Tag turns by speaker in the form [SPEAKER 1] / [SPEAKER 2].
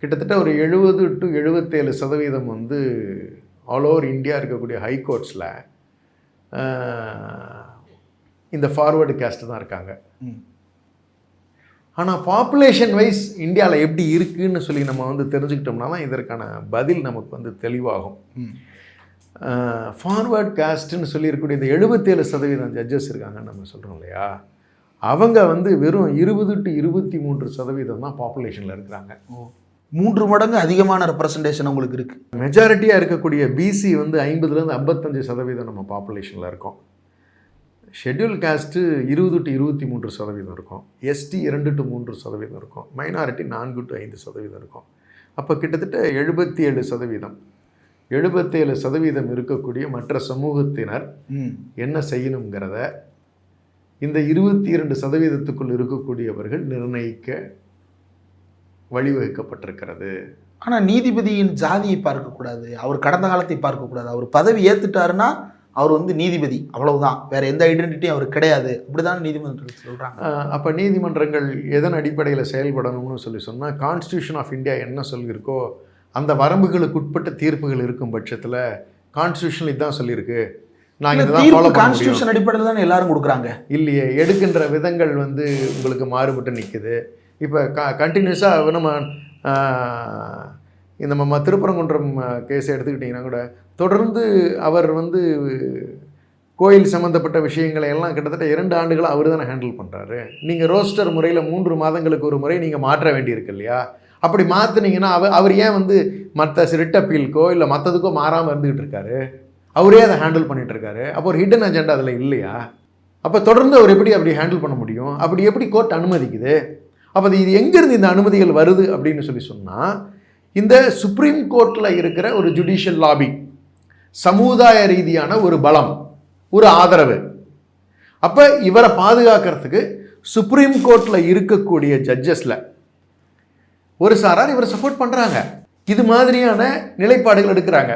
[SPEAKER 1] கிட்டத்தட்ட ஒரு 70 to 77% வந்து ஆல் ஓவர் இந்தியா இருக்கக்கூடிய ஹைகோர்ட்ஸில் இந்த ஃபார்வர்டு கேஸ்ட்டு தான் இருக்காங்க. ஆனால் பாப்புலேஷன் வைஸ் இந்தியாவில் எப்படி இருக்குதுன்னு சொல்லி நம்ம வந்து தெரிஞ்சுக்கிட்டோம்னா தான் இதற்கான பதில் நமக்கு வந்து தெளிவாகும். ஃபார்வர்ட் காஸ்ட்டுன்னு சொல்லியிருக்கக்கூடிய இந்த 77% ஜட்ஜஸ் இருக்காங்கன்னு நம்ம சொல்கிறோம் இல்லையா, அவங்க வந்து வெறும் 20 to 23% தான் பாப்புலேஷனில் இருக்கிறாங்க.
[SPEAKER 2] 3 மடங்கு அதிகமான ரெப்ரசன்டேஷன் உங்களுக்கு இருக்குது.
[SPEAKER 1] மெஜாரிட்டியாக இருக்கக்கூடிய பிசி வந்து 50% 55% நம்ம பாப்புலேஷனில் இருக்கோம். ஷெட்யூல் காஸ்ட்டு 20 to 23% இருக்கும். எஸ்டி 2 to 3% இருக்கும். மைனாரிட்டி 4 to 5% இருக்கும். அப்போ கிட்டத்தட்ட 77% இருக்கக்கூடிய மற்ற சமூகத்தினர் என்ன செய்யணுங்கிறத இந்த 22% இருக்கக்கூடியவர்கள் நிர்ணயிக்க வழிவகுக்கப்பட்டிருக்கிறது.
[SPEAKER 2] ஆனால் நீதிபதியின் ஜாதியை பார்க்கக்கூடாது, அவர் கடந்த காலத்தை பார்க்கக்கூடாது. அவர் பதவி ஏற்றுட்டாருன்னா அவர் வந்து நீதிபதி, அவ்வளவுதான், வேற எந்த ஐடென்டிட்டியும் அவர் கிடையாது, அப்படிதான் நீதிமன்றங்கள் சொல்கிறாங்க.
[SPEAKER 1] அப்போ நீதிமன்றங்கள் எதன் அடிப்படையில் செயல்படணும்னு சொன்னால், கான்ஸ்டியூஷன் ஆஃப் இந்தியா என்ன சொல்லியிருக்கோ அந்த வரம்புகளுக்கு உட்பட்ட தீர்ப்புகள் இருக்கும் பட்சத்தில் கான்ஸ்டியூஷன் இதுதான் சொல்லியிருக்கு, நாங்கள் இதுதான் ஃபாலோ பண்ண
[SPEAKER 2] கான்ஸ்டியூஷன் அடிப்படையில் தானே எல்லாரும் கொடுக்குறாங்க.
[SPEAKER 1] இல்லையே, எடுக்கின்ற விதங்கள் வந்து உங்களுக்கு மாறுபட்டு நிற்குது. இப்போ கண்டினியூஸாக நம்ம திருப்பரங்குன்றம் கேஸை எடுத்துக்கிட்டிங்கன்னா கூட தொடர்ந்து அவர் வந்து கோயில் சம்மந்தப்பட்ட விஷயங்களை எல்லாம் கிட்டத்தட்ட 2 ஆண்டுகளாக அவர் தானே ஹேண்டில் பண்ணுறாரு. நீங்கள் ரோஸ்டர் முறையில் 3 மாதங்களுக்கு ஒரு முறை நீங்கள் மாற்ற வேண்டியிருக்கு இல்லையா? அப்படி மாற்றினீங்கன்னா அவர் ஏன் வந்து மற்ற ரிட் அப்பீலுக்கோ இல்லை மற்றதுக்கோ மாறாமல் இருந்துகிட்டு இருக்காரு? அவரே அதை ஹேண்டில் பண்ணிகிட்டு இருக்காரு. அப்போ ஒரு ஹிடன் அஜெண்டா அதில் இல்லையா? அப்போ தொடர்ந்து அவர் எப்படி அப்படி ஹேண்டில் பண்ண முடியும்? அப்படி எப்படி கோர்ட் அனுமதிக்குது? அப்போ இது எங்கேருந்து இந்த அனுமதிகள் வருது அப்படின்னு சொன்னால், இந்த சுப்ரீம் கோர்ட்டில் இருக்கிற ஒரு ஜுடிஷியல் லாபி, சமுதாய ரீதியான ஒரு பலம், ஒரு ஆதரவு. அப்போ இவரை பாதுகாக்கிறதுக்கு சுப்ரீம் கோர்ட்டில் இருக்கக்கூடிய ஜட்ஜஸில் ஒரு சாரார் இவரை சப்போர்ட் பண்ணுறாங்க, இது மாதிரியான நிலைப்பாடுகள் எடுக்கிறாங்க.